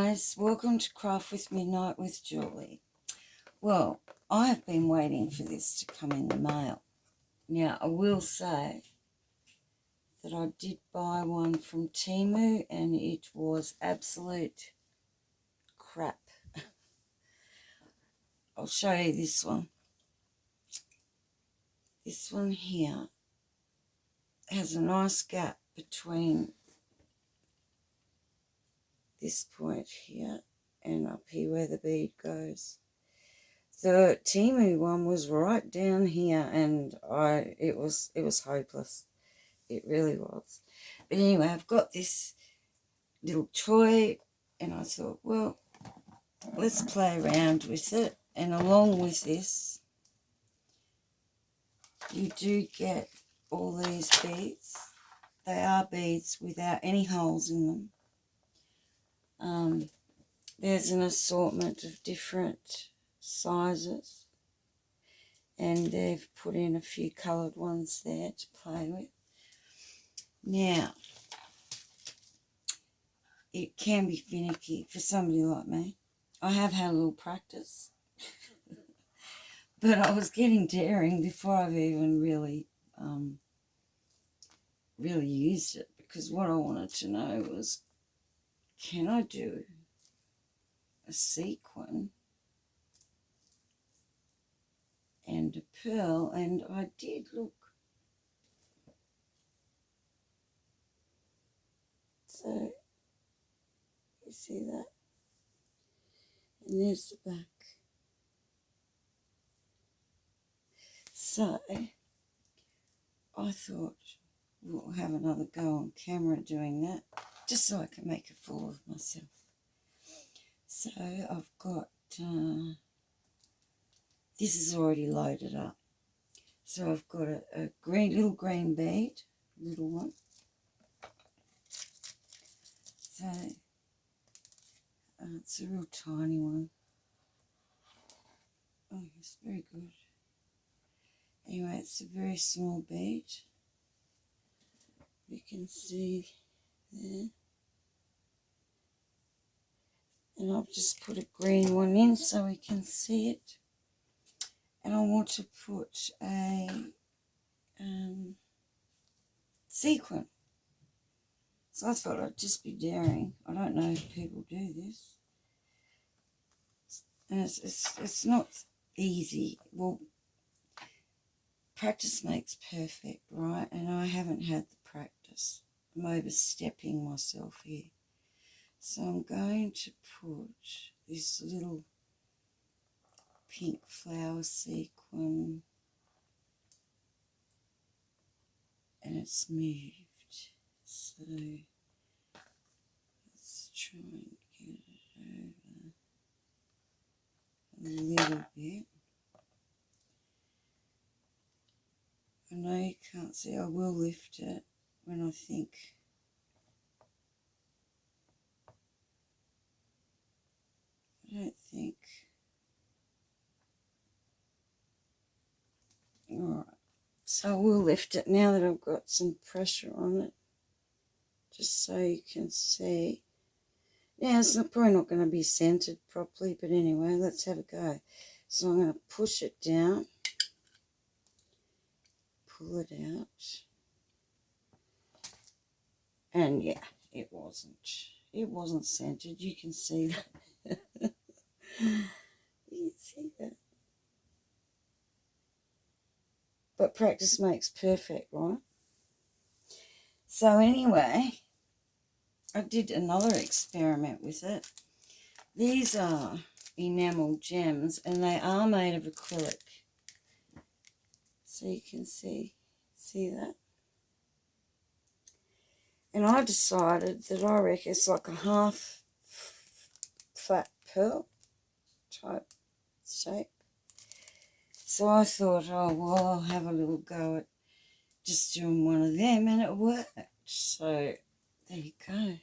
guys, welcome to Craft with Midnight with Julie. Well, I have been waiting for this to come in the mail. Now, I will say that I did buy one from Temu and it was absolute crap. I'll show you this one. This one here has a nice gap between this point here and up here where the bead goes. The Temu one was right down here, and it was hopeless. It really was. But anyway, I've got this little toy, and I thought, well, let's play around with it. And along with this, you do get all these beads. They are beads without any holes in them. There's an assortment of different sizes, and they've put in a few coloured ones there to play with. Now, it can be finicky for somebody like me. I have had a little practice, but I was getting daring before I've even really used it, because what I wanted to know was, can I do a sequin and a pearl? And I did. Look. So, you see that? And there's the back. So, I thought we'll have another go on camera doing that, just so I can make a fool of myself. So, I've got, this is already loaded up. So, I've got a little green bead, little one. So, it's a real tiny one. Oh, it's very good. Anyway, it's a very small bead. You can see there. And I've just put a green one in so we can see it. And I want to put a sequin. So I thought I'd just be daring. I don't know if people do this. And it's not easy. Well, practice makes perfect, right? And I haven't had the practice. I'm overstepping myself here. So I'm going to put this little pink flower sequin, and it's moved. So let's try and get it over a little bit. I know you can't see. I will lift it when I think. I don't think. Alright, so I will lift it now that I've got some pressure on it, just so you can see. Yeah, it's probably not going to be centered properly, but anyway, let's have a go. So I'm going to push it down, pull it out, and yeah, it wasn't centered. You can see that. You can see that. But practice makes perfect, right? So anyway, I did another experiment with it. These are enamel gems, and they are made of acrylic. So you can see that. And I decided that I reckon it's like a half flat pearl type shape. So I thought, oh, well, I'll have a little go at just doing one of them, and it worked. So there you go. Can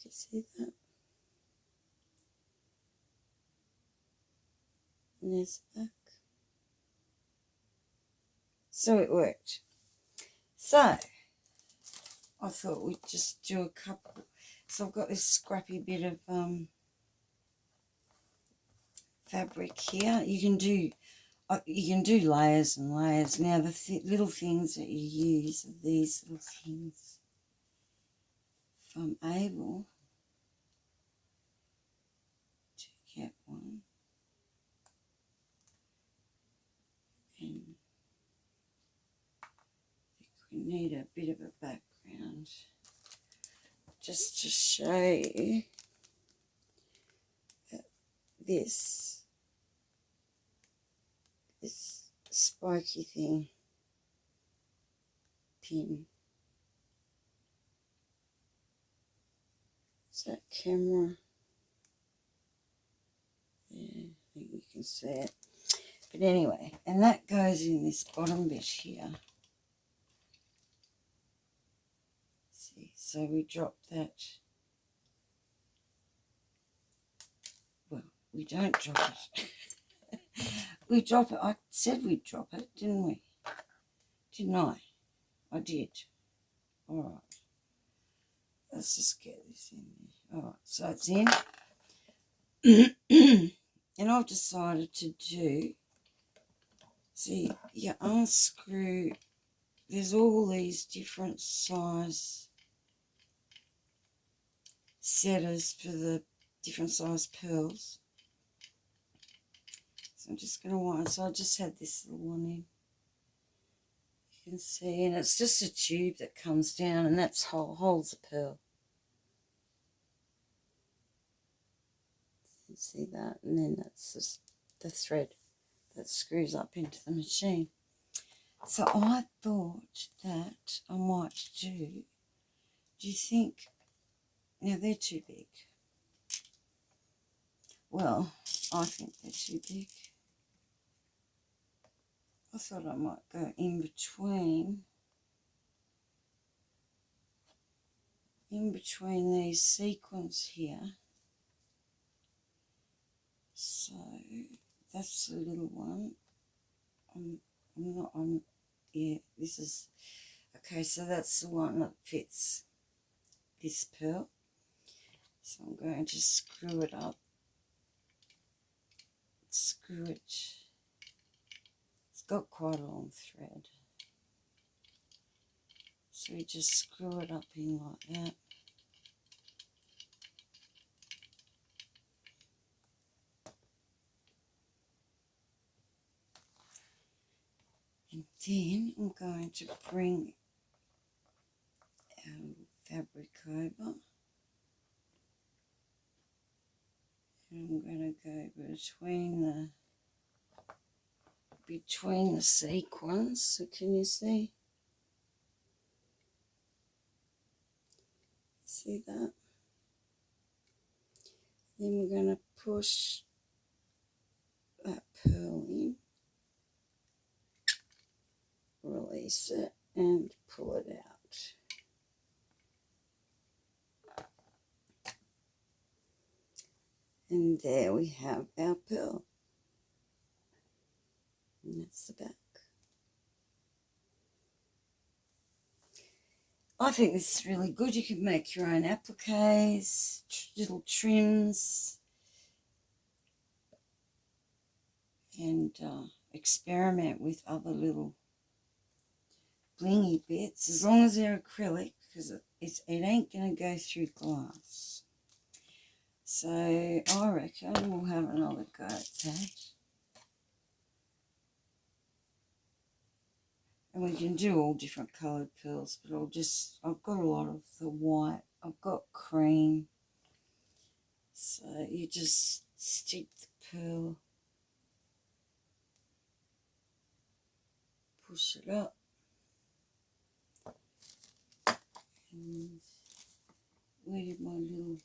you see that? And there's the back. So it worked. So I thought we'd just do a couple. So I've got this scrappy bit of fabric here. You can do layers and layers. Now the little things that you use are these little things from Able to get one, and we need a bit of a background just to show you that this spiky thing pin. Is that camera? Yeah, I think you can see it. But anyway, and that goes in this bottom bit here. See, so we drop that. Well, we don't drop it. We drop it. I said we'd drop it, didn't we? Didn't I? I did. All right. Let's just get this in there. All right, so it's in. And I've decided to do, see, you unscrew, there's all these different size setters for the different size pearls. So I'm just going to wind, so I just had this little one in. You can see, and it's just a tube that comes down, and that's holds a pearl. You see that, and then that's just the thread that screws up into the machine. So I thought that I might do you think, now they're too big. Well, I think they're too big. I thought I might go in between these sequins here. So that's the little one. Yeah, this is, okay, so that's the one that fits this pearl. So I'm going to screw it up. Screw it. It's got quite a long thread. So we just screw it up in like that. And then I'm going to bring our fabric over. And I'm going to go between the sequins. So can you see? See that? Then we're going to push that pearl in, release it, and pull it out. And there we have our pearl. And that's the back. I think this is really good. You can make your own appliques, little trims, and experiment with other little blingy bits, as long as they're acrylic, because it ain't going to go through glass. So I reckon we'll have another go at that. And we can do all different coloured pearls, but I've got a lot of the white, I've got cream. So you just stick the pearl, push it up, and where did my little,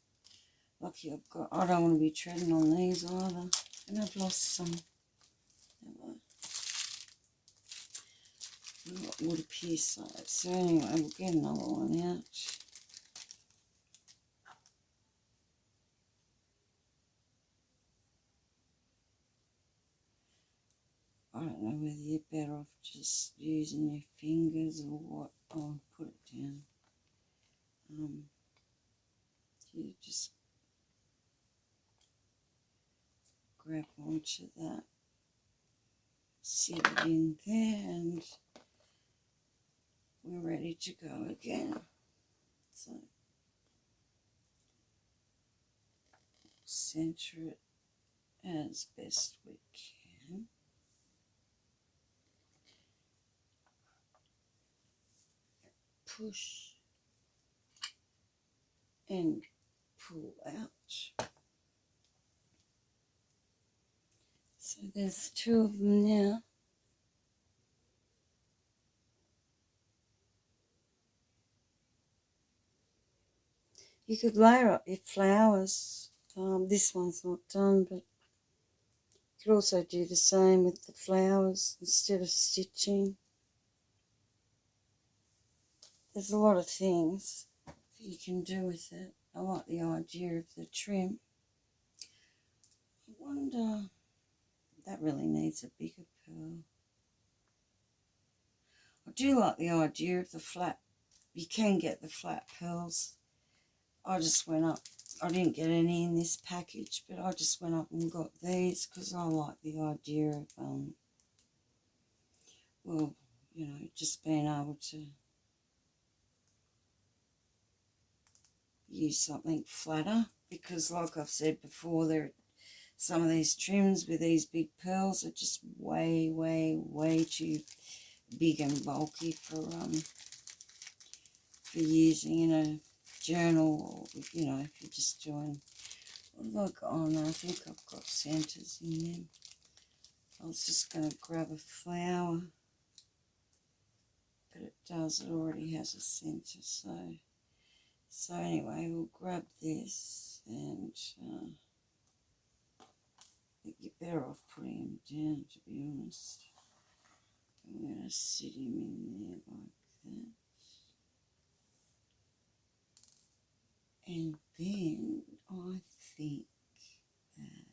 lucky I don't want to be treading on these either, and I've lost some. Would appear so. So anyway, we'll get another one out. I don't know whether you're better off just using your fingers or what. Oh, put it down. you just grab onto that, sit it in there, and we're ready to go again. So center it as best we can. Push and pull out. So there's 2 of them now. You could layer up your flowers. This one's not done, but you could also do the same with the flowers instead of stitching. There's a lot of things that you can do with it. I like the idea of the trim. I wonder, that really needs a bigger pearl. I do like the idea of the flat. You can get the flat pearls. I just went up. I didn't get any in this package, but I just went up and got these because I like the idea of, well, you know, just being able to use something flatter, because like I've said before, some of these trims with these big pearls are just way, way, way too big and bulky for using in a journal, or, you know, if you're just doing, what have I got on? I think I've got centers in them. I was just going to grab a flower, but it already has a center, so anyway, we'll grab this, and I think you're better off putting him down, to be honest. I'm going to sit him in there like that. And then I think that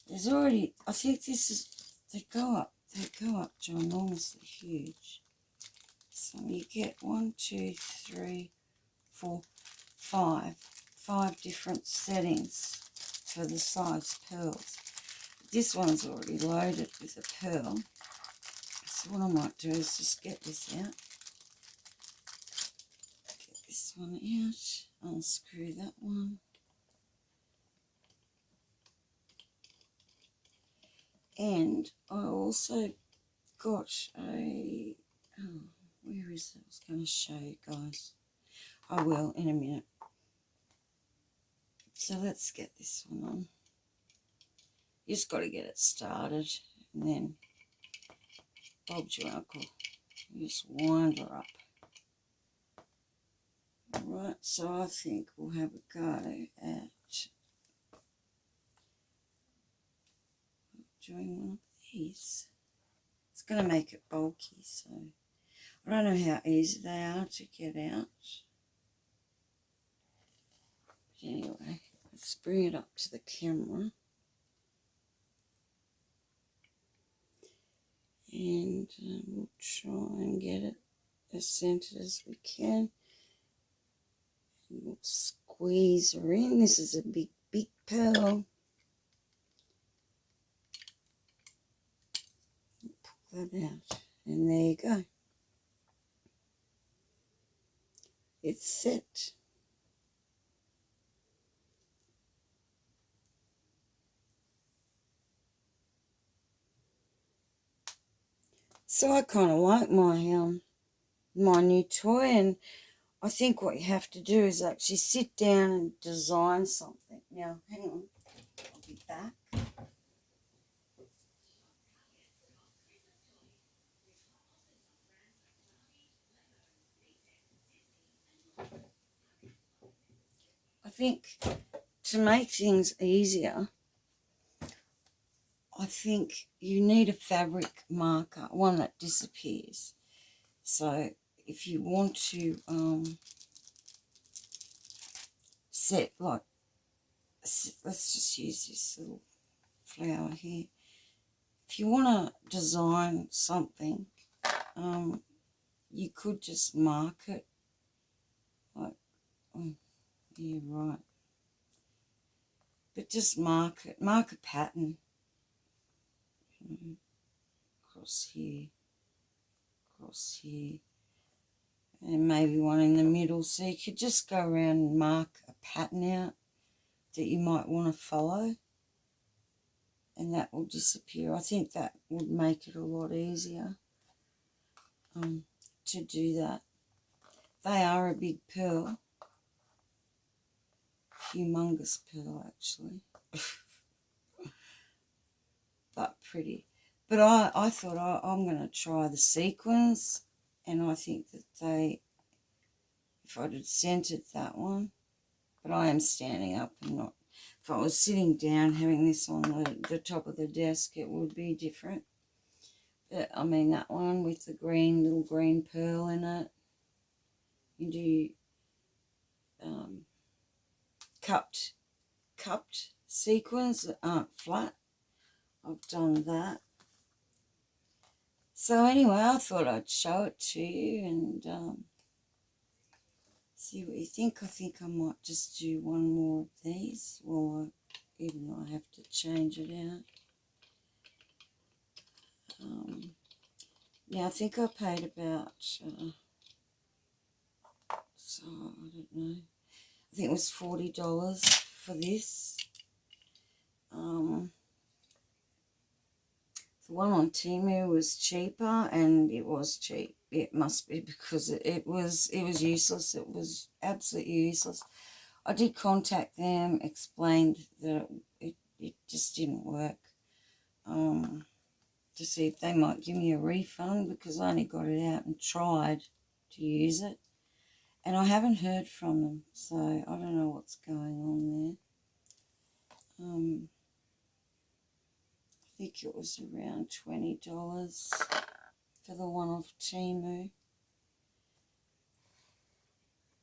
there's already, I think this is, they go up ginormously huge. So you get 1, 2, 3, 4, 5 different settings for the size pearls. This one's already loaded with a pearl. So what I might do is just get this out. Get this one out. Unscrew that one. And I also got a, oh, where is it? I was going to show you guys. I will in a minute. So let's get this one on. You just got to get it started, and then Bob's your uncle. You just wind her up. Alright, so I think we'll have a go at doing one of these. It's going to make it bulky, so I don't know how easy they are to get out. But anyway, let's bring it up to the camera. And we'll try and get it as centered as we can. And we'll squeeze her in. This is a big, big pearl. Pull that out. And there you go. It's set. So I kind of like my new toy, and I think what you have to do is actually sit down and design something. Now, hang on, I'll be back. I think to make things easier, I think you need a fabric marker, one that disappears. So if you want to set, like, let's just use this little flower here. If you want to design something, you could just mark it Oh, yeah, right. But just mark it. Mark a pattern. Across here. Across here. And maybe one in the middle. So you could just go around and mark a pattern out that you might want to follow. And that will disappear. I think that would make it a lot easier to do that. They are a big pearl. Humongous pearl, actually. But pretty. But I thought I'm going to try the sequins. And I think that if I'd have centered that one, but I am standing up and not, if I was sitting down having this on the top of the desk, it would be different. But I mean, that one with the little green pearl in it, you do cupped sequins that aren't flat. I've done that. So anyway, I thought I'd show it to you and see what you think. I think I might just do one more of these, even though I have to change it out. Yeah, I think I paid about, so I don't know, I think it was $40 for this. The one on Temu was cheaper, and it was cheap. It must be because it was useless. It was absolutely useless. I did contact them, explained that it just didn't work, to see if they might give me a refund, because I only got it out and tried to use it. And I haven't heard from them, so I don't know what's going on there. I think it was around $20 for the one off Temu.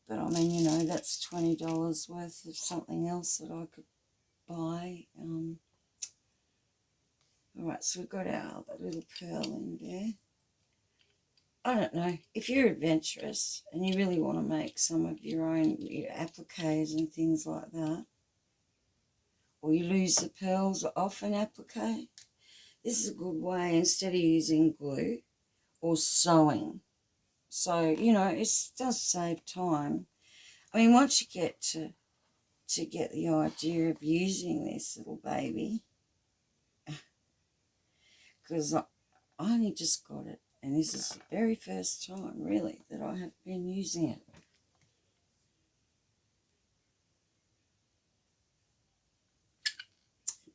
But I mean, you know, that's $20 worth of something else that I could buy. Alright, so we've got our little pearl in there. I don't know, if you're adventurous and you really want to make some of your own appliques and things like that, or you lose the pearls off an applique, this is a good way, instead of using glue or sewing. So, you know, it does save time. I mean, once you get to get the idea of using this little baby, because I only just got it, and this is the very first time, really, that I have been using it.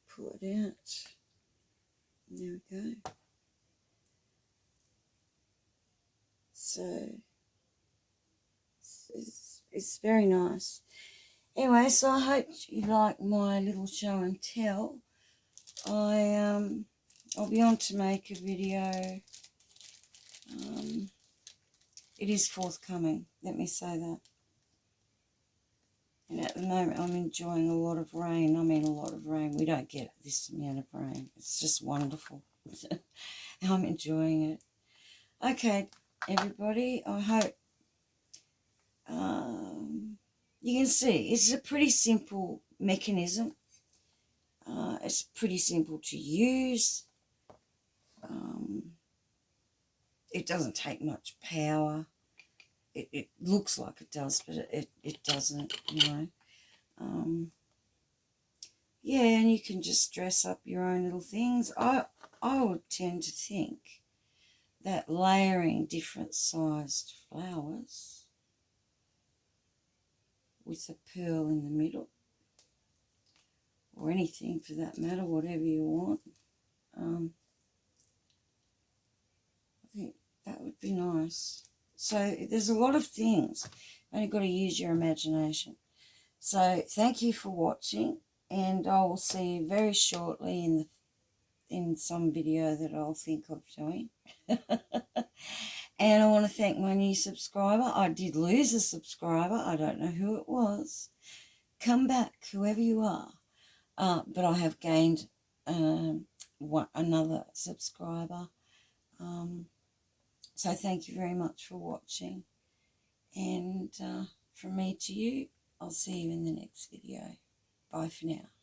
Pull it out. There we go. So, it's very nice. Anyway, so I hope you like my little show and tell. I'll be on to make a video. It is forthcoming, let me say that. And at the moment, I'm enjoying a lot of rain. I mean, a lot of rain. We don't get this amount of rain. It's just wonderful. I'm enjoying it. Okay, everybody, I hope you can see it's a pretty simple mechanism. It's pretty simple to use. It doesn't take much power. It looks like it does, but it doesn't, you know. Yeah, and you can just dress up your own little things. I would tend to think that layering different sized flowers with a pearl in the middle, or anything for that matter, whatever you want, I think that would be nice. So there's a lot of things. You've only got to use your imagination. So thank you for watching, and I will see you very shortly in some video that I'll think of doing. And I want to thank my new subscriber. I did lose a subscriber. I don't know who it was. Come back, whoever you are. But I have gained another subscriber. So thank you very much for watching. And from me to you. I'll see you in the next video. Bye for now.